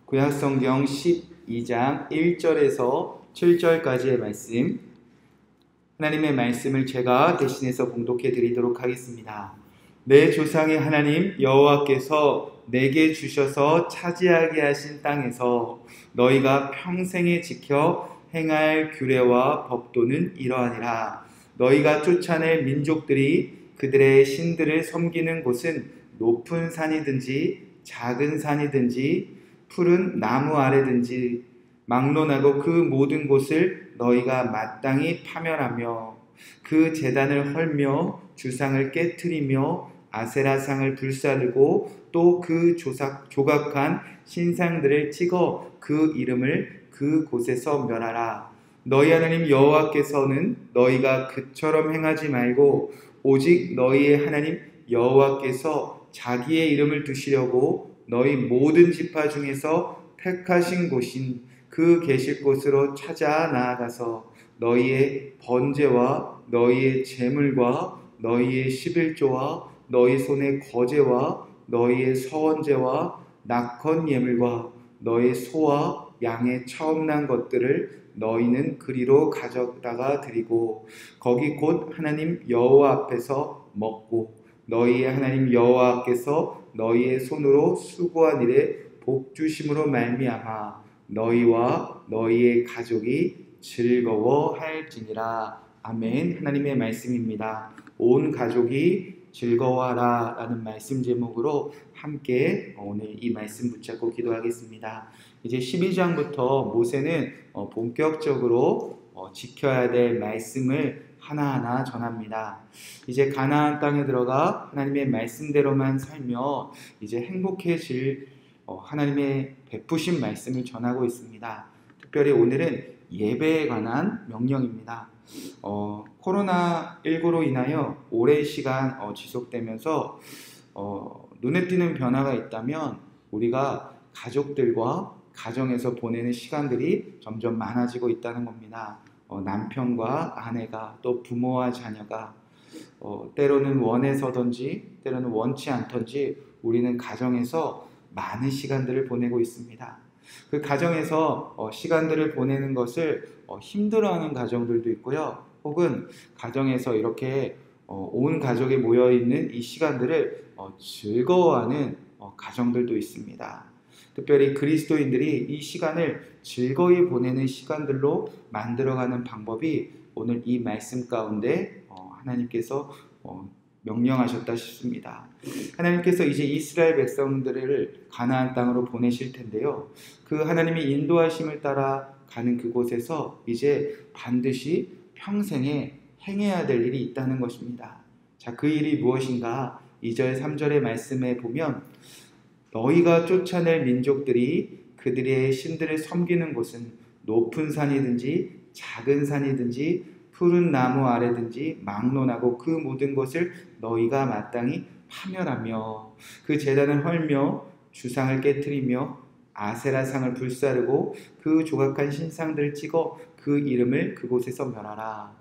구약성경 12장 1절에서 7절까지의 말씀, 하나님의 말씀을 제가 대신해서 봉독해 드리도록 하겠습니다. 내 조상의 하나님 여호와께서 내게 주셔서 차지하게 하신 땅에서 너희가 평생에 지켜 행할 규례와 법도는 이러하니라. 너희가 쫓아낼 민족들이 그들의 신들을 섬기는 곳은 높은 산이든지 작은 산이든지 푸른 나무 아래든지 막론하고 그 모든 곳을 너희가 마땅히 파멸하며 그 제단을 헐며 주상을 깨트리며 아세라상을 불사르고 또 그 조각한 신상들을 찍어 그 이름을 그 곳에서 멸하라. 너희 하나님 여호와께서는 너희가 그처럼 행하지 말고 오직 너희의 하나님 여호와께서 자기의 이름을 두시려고 너희 모든 지파 중에서 택하신 곳인 그 계실 곳으로 찾아 나아가서 너희의 번제와 너희의 제물과 너희의 11조와 너희 손의 거제와 너희의 서원제와 낙헌 예물과 너희 소와 양의 처음 난 것들을 너희는 그리로 가져다가 드리고 거기 곧 하나님 여호와 앞에서 먹고 너희의 하나님 여호와께서 너희의 손으로 수고한 일에 복 주심으로 말미암아 너희와 너희의 가족이 즐거워할지니라. 아멘. 하나님의 말씀입니다. 온 가족이 즐거워하라 라는 말씀 제목으로 함께 오늘 이 말씀 붙잡고 기도하겠습니다. 이제 12장부터 모세는 본격적으로 지켜야 될 말씀을 하나하나 전합니다. 이제 가나안 땅에 들어가 하나님의 말씀대로만 살며 이제 행복해질 하나님의 베푸신 말씀을 전하고 있습니다. 특별히 오늘은 예배에 관한 명령입니다. 코로나19로 인하여 오랜 시간 지속되면서 눈에 띄는 변화가 있다면 우리가 가족들과 가정에서 보내는 시간들이 점점 많아지고 있다는 겁니다. 남편과 아내가 또 부모와 자녀가 때로는 원해서든지 때로는 원치 않던지 우리는 가정에서 많은 시간들을 보내고 있습니다. 그 가정에서 시간들을 보내는 것을 힘들어하는 가정들도 있고요. 혹은 가정에서 이렇게 온 가족이 모여있는 이 시간들을 즐거워하는 가정들도 있습니다. 특별히 그리스도인들이 이 시간을 즐거이 보내는 시간들로 만들어가는 방법이 오늘 이 말씀 가운데 하나님께서 명령하셨다 싶습니다. 하나님께서 이제 이스라엘 백성들을 가나안 땅으로 보내실 텐데요. 그 하나님의 인도하심을 따라 가는 그곳에서 이제 반드시 평생에 행해야 될 일이 있다는 것입니다. 자, 그 일이 무엇인가? 2절, 3절의 말씀에 보면 너희가 쫓아낼 민족들이 그들의 신들을 섬기는 곳은 높은 산이든지 작은 산이든지 푸른 나무 아래든지 막론하고 그 모든 것을 너희가 마땅히 파멸하며 그 제단을 헐며 주상을 깨트리며 아세라상을 불사르고 그 조각한 신상들을 찍어 그 이름을 그곳에서 멸하라.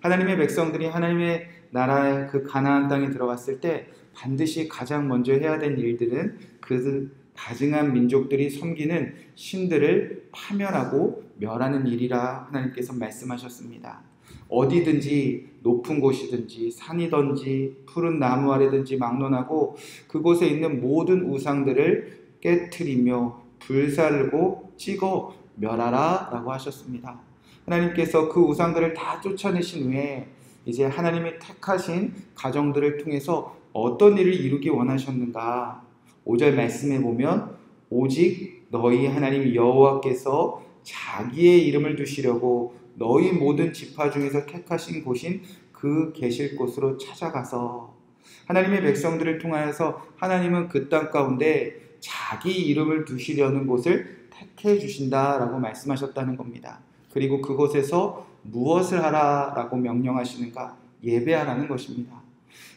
하나님의 백성들이 하나님의 나라의 그 가나안 땅에 들어갔을 때 반드시 가장 먼저 해야 될 일들은 그 다증한 민족들이 섬기는 신들을 파멸하고 멸하는 일이라 하나님께서 말씀하셨습니다. 어디든지 높은 곳이든지 산이든지 푸른 나무 아래든지 막론하고 그곳에 있는 모든 우상들을 깨트리며 불살고 찍어 멸하라 라고 하셨습니다. 하나님께서 그 우상들을 다 쫓아내신 후에 이제 하나님이 택하신 가정들을 통해서 어떤 일을 이루기 원하셨는가? 5절 말씀에 보면 오직 너희 하나님 여호와께서 자기의 이름을 두시려고 너희 모든 지파 중에서 택하신 곳인 그 계실 곳으로 찾아가서 하나님의 백성들을 통하여서 하나님은 그 땅 가운데 자기 이름을 두시려는 곳을 택해 주신다라고 말씀하셨다는 겁니다. 그리고 그곳에서 무엇을 하라라고 명령하시는가? 예배하라는 것입니다.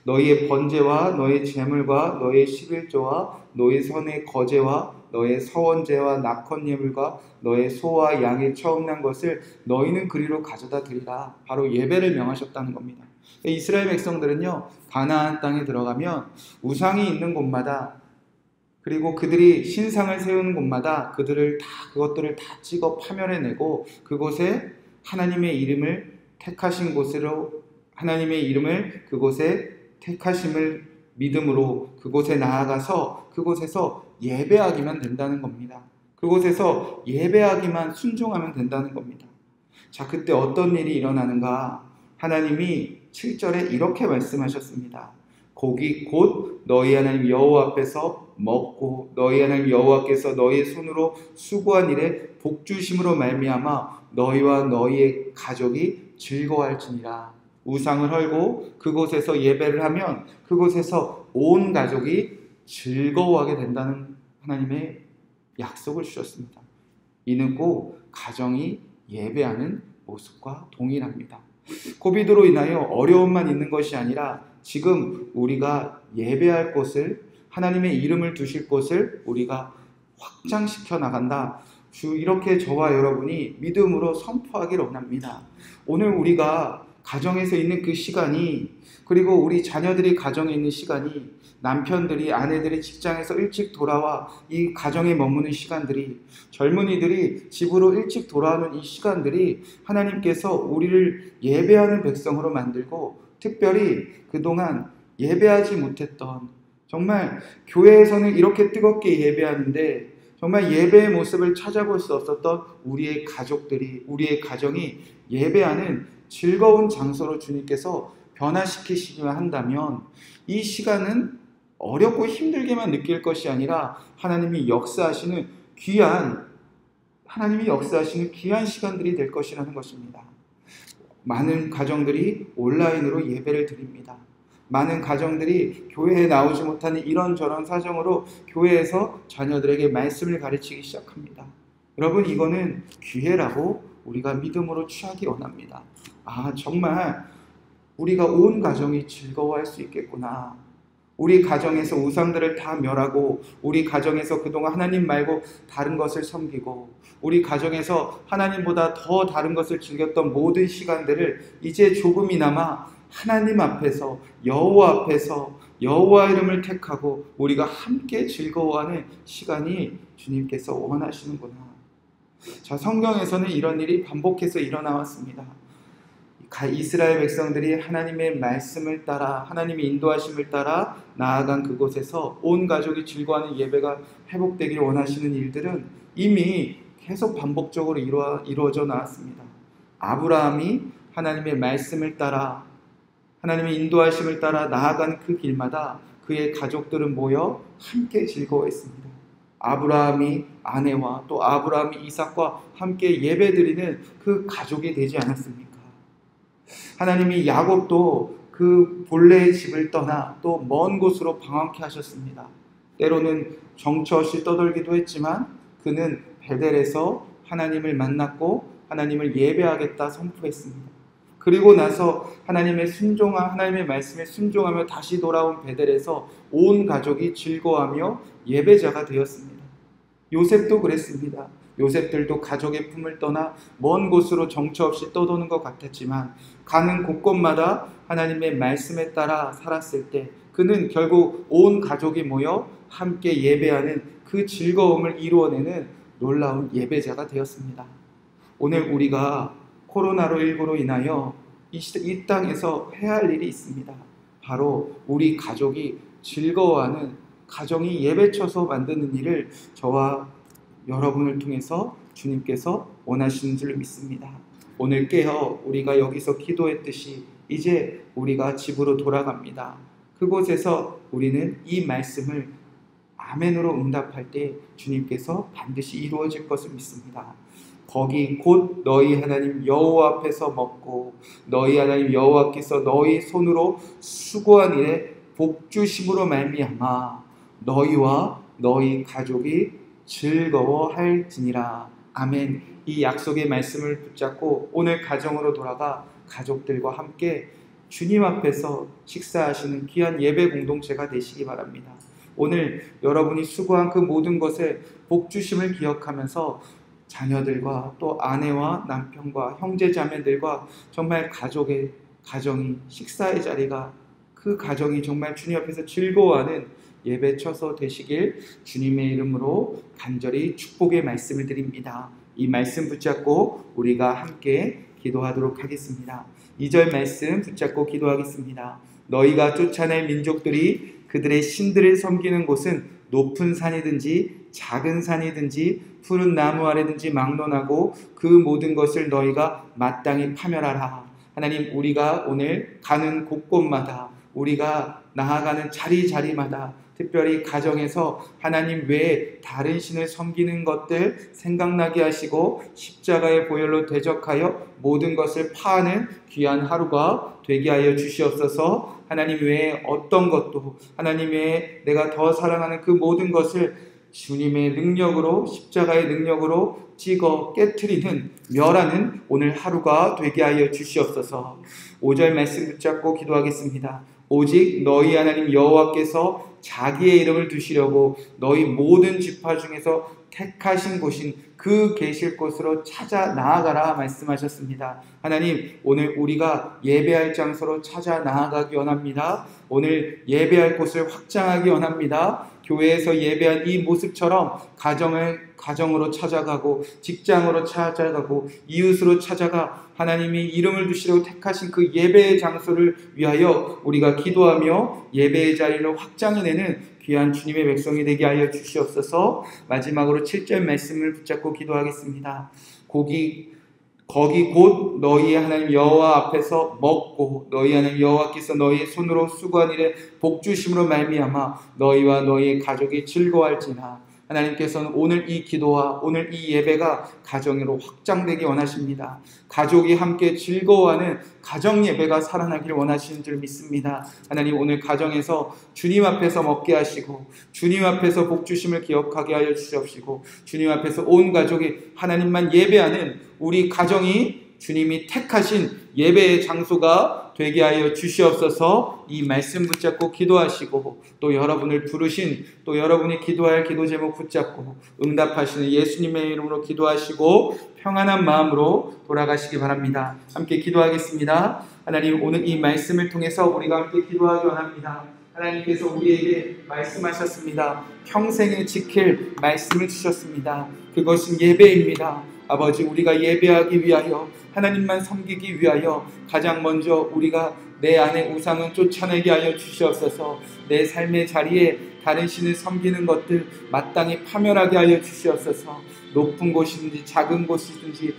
너희의 번제와 너희 제물과 너희 11조와 너희 손의 거제와 너의 서원제와 낙헌 예물과 너의 소와 양의 처음 난 것을 너희는 그리로 가져다 드리라. 바로 예배를 명하셨다는 겁니다. 이스라엘 백성들은요, 가나안 땅에 들어가면 우상이 있는 곳마다 그리고 그들이 신상을 세우는 곳마다 그것들을 다 찍어 파멸해내고 그곳에 하나님의 이름을 택하신 곳으로 하나님의 이름을 그곳에 택하심을 믿음으로 그곳에 나아가서 그곳에서 예배하기만 된다는 겁니다. 그곳에서 예배하기만 순종하면 된다는 겁니다. 자, 그때 어떤 일이 일어나는가? 하나님이 7절에 이렇게 말씀하셨습니다. 거기 곧 너희 하나님 여호와 앞에서 먹고 너희 하나님 여호와께서 너희의 손으로 수고한 일에 복주심으로 말미암아 너희와 너희의 가족이 즐거워할지니라. 우상을 헐고 그곳에서 예배를 하면 그곳에서 온 가족이 즐거워하게 된다는 하나님의 약속을 주셨습니다. 이는 꼭 가정이 예배하는 모습과 동일합니다. 코비드로 인하여 어려움만 있는 것이 아니라 지금 우리가 예배할 곳을 하나님의 이름을 두실 곳을 우리가 확장시켜 나간다. 이렇게 저와 여러분이 믿음으로 선포하기를 원합니다. 오늘 우리가 가정에서 있는 그 시간이 그리고 우리 자녀들이 가정에 있는 시간이 남편들이 아내들이 직장에서 일찍 돌아와 이 가정에 머무는 시간들이 젊은이들이 집으로 일찍 돌아오는 이 시간들이 하나님께서 우리를 예배하는 백성으로 만들고 특별히 그동안 예배하지 못했던 정말 교회에서는 이렇게 뜨겁게 예배하는데 정말 예배의 모습을 찾아볼 수 없었던 우리의 가족들이 우리의 가정이 예배하는 즐거운 장소로 주님께서 변화시키시기만 한다면 이 시간은 어렵고 힘들게만 느낄 것이 아니라 하나님이 역사하시는 귀한 시간들이 될 것이라는 것입니다. 많은 가정들이 온라인으로 예배를 드립니다. 많은 가정들이 교회에 나오지 못하는 이런저런 사정으로 교회에서 자녀들에게 말씀을 가르치기 시작합니다. 여러분, 이거는 기회라고 우리가 믿음으로 취하기 원합니다. 정말 우리가 온 가정이 즐거워할 수 있겠구나. 우리 가정에서 우상들을 다 멸하고 우리 가정에서 그동안 하나님 말고 다른 것을 섬기고 우리 가정에서 하나님보다 더 다른 것을 즐겼던 모든 시간들을 이제 조금이나마 하나님 앞에서 여호와 앞에서 여호와 이름을 택하고 우리가 함께 즐거워하는 시간이 주님께서 원하시는구나. 자, 성경에서는 이런 일이 반복해서 일어나왔습니다. 이스라엘 백성들이 하나님의 말씀을 따라 하나님의 인도하심을 따라 나아간 그곳에서 온 가족이 즐거워하는 예배가 회복되기를 원하시는 일들은 이미 계속 반복적으로 이루어져 나왔습니다. 아브라함이 하나님의 말씀을 따라 하나님의 인도하심을 따라 나아간 그 길마다 그의 가족들은 모여 함께 즐거워했습니다. 아브라함이 아내와 또 아브라함이 이삭과 함께 예배드리는 그 가족이 되지 않았습니까? 하나님이 야곱도 그 본래의 집을 떠나 또 먼 곳으로 방황케 하셨습니다. 때로는 정처 없이 떠돌기도 했지만 그는 베델에서 하나님을 만났고 하나님을 예배하겠다 선포했습니다. 그리고 나서 하나님의 말씀에 순종하며 다시 돌아온 베델에서 온 가족이 즐거워하며 예배자가 되었습니다. 요셉도 그랬습니다. 요셉들도 가족의 품을 떠나 먼 곳으로 정처 없이 떠도는 것 같았지만 가는 곳곳마다 하나님의 말씀에 따라 살았을 때 그는 결국 온 가족이 모여 함께 예배하는 그 즐거움을 이루어내는 놀라운 예배자가 되었습니다. 오늘 우리가 코로나19로 인하여 이 땅에서 해야 할 일이 있습니다. 바로 우리 가족이 즐거워하는 가정이 예배쳐서 만드는 일을 저와 여러분을 통해서 주님께서 원하시는 줄 믿습니다. 오늘 깨어 우리가 여기서 기도했듯이 이제 우리가 집으로 돌아갑니다. 그곳에서 우리는 이 말씀을 아멘으로 응답할 때 주님께서 반드시 이루어질 것을 믿습니다. 거기 곧 너희 하나님 여호와 앞에서 먹고 너희 하나님 여호와께서 너희 손으로 수고한 일에 복주심으로 말미암아 너희와 너희 가족이 즐거워할지니라. 아멘. 이 약속의 말씀을 붙잡고 오늘 가정으로 돌아가 가족들과 함께 주님 앞에서 식사하시는 귀한 예배 공동체가 되시기 바랍니다. 오늘 여러분이 수고한 그 모든 것에 복주심을 기억하면서 자녀들과 또 아내와 남편과 형제 자매들과 정말 가정이 식사의 자리가 그 가정이 정말 주님 앞에서 즐거워하는 예배 처소 되시길 주님의 이름으로 간절히 축복의 말씀을 드립니다. 이 말씀 붙잡고 우리가 함께 기도하도록 하겠습니다. 2절 말씀 붙잡고 기도하겠습니다. 너희가 쫓아낼 민족들이 그들의 신들을 섬기는 곳은 높은 산이든지 작은 산이든지 푸른 나무 아래든지 막론하고 그 모든 것을 너희가 마땅히 파멸하라. 하나님, 우리가 오늘 가는 곳곳마다, 우리가 나아가는 자리자리마다, 특별히 가정에서 하나님 외에 다른 신을 섬기는 것들 생각나게 하시고 십자가의 보혈로 대적하여 모든 것을 파하는 귀한 하루가 되게 하여 주시옵소서. 하나님 외에 어떤 것도, 하나님 외에 내가 더 사랑하는 그 모든 것을 주님의 능력으로, 십자가의 능력으로 찍어 깨트리는, 멸하는 오늘 하루가 되게 하여 주시옵소서. 5절 말씀 붙잡고 기도하겠습니다. 오직 너희 하나님 여호와께서 자기의 이름을 두시려고 너희 모든 지파 중에서 택하신 곳인 그 계실 곳으로 찾아 나아가라 말씀하셨습니다. 하나님, 오늘 우리가 예배할 장소로 찾아 나아가기 원합니다. 오늘 예배할 곳을 확장하기 원합니다. 교회에서 예배한 이 모습처럼 가정으로 찾아가고, 직장으로 찾아가고, 이웃으로 찾아가 하나님이 이름을 두시려고 택하신 그 예배의 장소를 위하여 우리가 기도하며 예배의 자리를 확장해내는 귀한 주님의 백성이 되게 하여 주시옵소서. 마지막으로 7절 말씀을 붙잡고 기도하겠습니다. 거기 곧 너희의 하나님 여호와 앞에서 먹고 너희 하나님 여호와께서 너희의 손으로 수고한 일에 복주심으로 말미암아 너희와 너희의 가족이 즐거워할지나. 하나님께서는 오늘 이 기도와 오늘 이 예배가 가정으로 확장되기 원하십니다. 가족이 함께 즐거워하는 가정 예배가 살아나길 원하시는 줄 믿습니다. 하나님, 오늘 가정에서 주님 앞에서 먹게 하시고 주님 앞에서 복주심을 기억하게 하여 주시옵시고 주님 앞에서 온 가족이 하나님만 예배하는 우리 가정이 주님이 택하신 예배의 장소가 되게 하여 주시옵소서. 이 말씀 붙잡고 기도하시고 또 여러분을 부르신, 또 여러분이 기도할 기도 제목 붙잡고 응답하시는 예수님의 이름으로 기도하시고 평안한 마음으로 돌아가시기 바랍니다. 함께 기도하겠습니다. 하나님, 오늘 이 말씀을 통해서 우리가 함께 기도하기 원합니다. 하나님께서 우리에게 말씀하셨습니다. 평생을 지킬 말씀을 주셨습니다. 그것은 예배입니다. 아버지, 우리가 예배하기 위하여, 하나님만 섬기기 위하여 가장 먼저 우리가 내 안의 우상은 쫓아내게 하여 주시옵소서. 내 삶의 자리에 다른 신을 섬기는 것들 마땅히 파멸하게 하여 주시옵소서. 높은 곳이든지 작은 곳이든지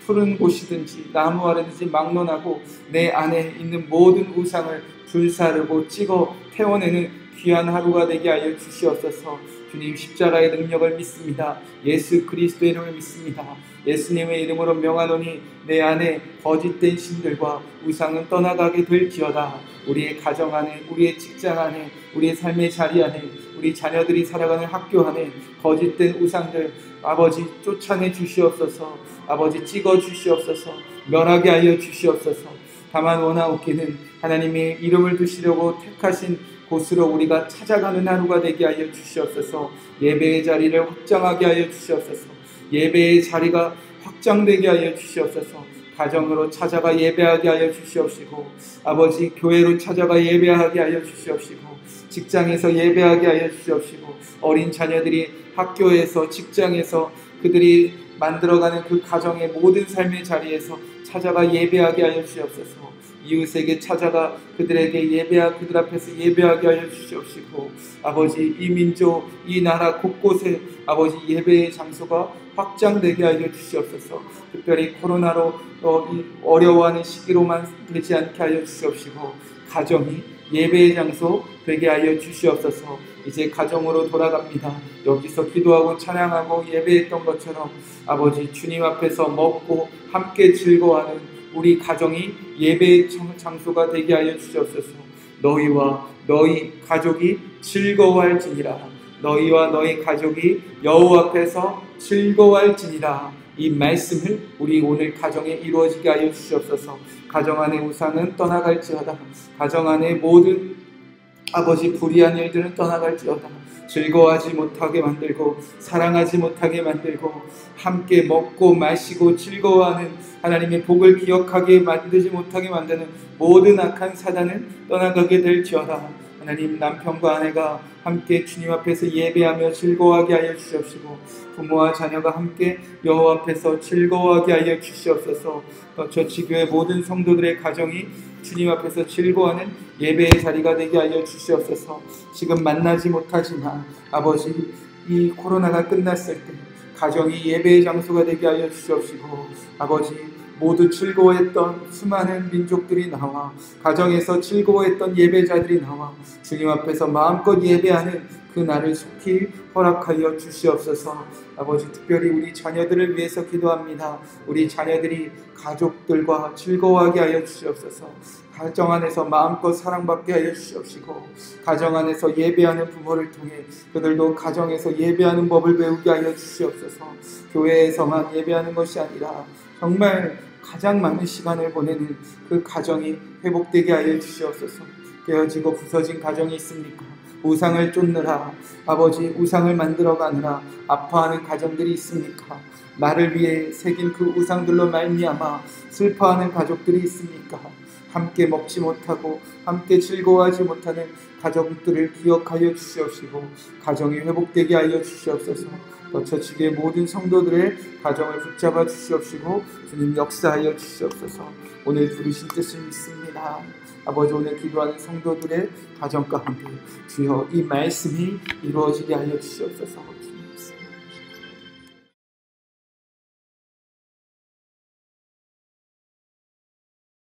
푸른 곳이든지 나무 아래든지 막론하고 내 안에 있는 모든 우상을 불사르고 찍어 태워내는 귀한 하루가 되게 하여 주시옵소서. 주님, 십자가의 능력을 믿습니다. 예수 그리스도의 이름을 믿습니다. 예수님의 이름으로 명하노니 내 안에 거짓된 신들과 우상은 떠나가게 될지어다. 우리의 가정 안에, 우리의 직장 안에, 우리의 삶의 자리 안에, 우리 자녀들이 살아가는 학교 안에 거짓된 우상들 아버지 쫓아내 주시옵소서. 아버지 찍어 주시옵소서. 멸하게 하여 주시옵소서. 다만 원하옵기는 하나님의 이름을 두시려고 택하신 곳으로 우리가 찾아가는 하루가 되게 하여 주시옵소서. 예배의 자리를 확장하게 하여 주시옵소서. 예배의 자리가 확장되게 하여 주시옵소서. 가정으로 찾아가 예배하게 하여 주시옵시고, 아버지 교회로 찾아가 예배하게 하여 주시옵시고, 직장에서 예배하게 하여 주시옵시고, 어린 자녀들이 학교에서, 직장에서 그들이 만들어가는 그 가정의 모든 삶의 자리에서 찾아가 예배하게 하여 주시옵소서. 이웃에게 찾아가 그들에게 그들 앞에서 예배하게 하여 주시옵시고, 아버지 이 민족, 이 나라 곳곳에 아버지 예배의 장소가 확장되게 하여 주시옵소서. 특별히 코로나로 어려워하는 시기로만 되지 않게 하여 주시옵시고, 가정이 예배의 장소 되게 하여 주시옵소서. 이제 가정으로 돌아갑니다. 여기서 기도하고 찬양하고 예배했던 것처럼 아버지 주님 앞에서 먹고 함께 즐거워하는 우리 가정이 예배의 장소가 되게 하여 주시옵소서. 너희와 너희 가족이 즐거워할지니라. 너희와 너희 가족이 여호와 앞에서 즐거워할지니라. 이 말씀을 우리 오늘 가정에 이루어지게 하여 주시옵소서. 가정 안의 우상은 떠나갈지어다. 가정 안의 모든 아버지 불의한 일들은 떠나갈지어다. 즐거워하지 못하게 만들고 사랑하지 못하게 만들고 함께 먹고 마시고 즐거워하는 하나님의 복을 기억하게 만들지 못하게 만드는 모든 악한 사단은 떠나가게 될지어다. 하나님, 남편과 아내가 함께 주님 앞에서 예배하며 즐거워하게 하여 주시옵시고, 부모와 자녀가 함께 여호와 앞에서 즐거워하게 하여 주시옵소서. 저치교회 모든 성도들의 가정이 주님 앞에서 즐거워하는 예배의 자리가 되게 하여 주시옵소서. 지금 만나지 못하지만 아버지, 이 코로나가 끝났을 때 가정이 예배의 장소가 되게 하여 주시옵시고, 아버지, 모두 즐거워했던 수많은 민족들이 나와, 가정에서 즐거워했던 예배자들이 나와 주님 앞에서 마음껏 예배하는 그 날을 속히 허락하여 주시옵소서. 아버지, 특별히 우리 자녀들을 위해서 기도합니다. 우리 자녀들이 가족들과 즐거워하게 하여 주시옵소서. 가정 안에서 마음껏 사랑받게 하여 주시옵시고, 가정 안에서 예배하는 부모를 통해 그들도 가정에서 예배하는 법을 배우게 하여 주시옵소서. 교회에서만 예배하는 것이 아니라 정말 가장 많은 시간을 보내는 그 가정이 회복되게 하여 주시옵소서. 깨어지고 부서진 가정이 있습니까? 우상을 쫓느라, 아버지, 우상을 만들어가느라 아파하는 가정들이 있습니까? 나를 위해 새긴 그 우상들로 말미암아 슬퍼하는 가족들이 있습니까? 함께 먹지 못하고 함께 즐거워하지 못하는 가족들을 기억하여 주시옵시고, 가정이 회복되게 하여 주시옵소서. 저치교회 모든 성도들의 가정을 붙잡아 주시옵시고, 주님 역사하여 주시옵소서. 오늘 부르신 뜻을 믿습니다. 아버지, 오늘 기도하는 성도들의 가정 가운데 주여 이 말씀이 이루어지게 하여 주시옵소서.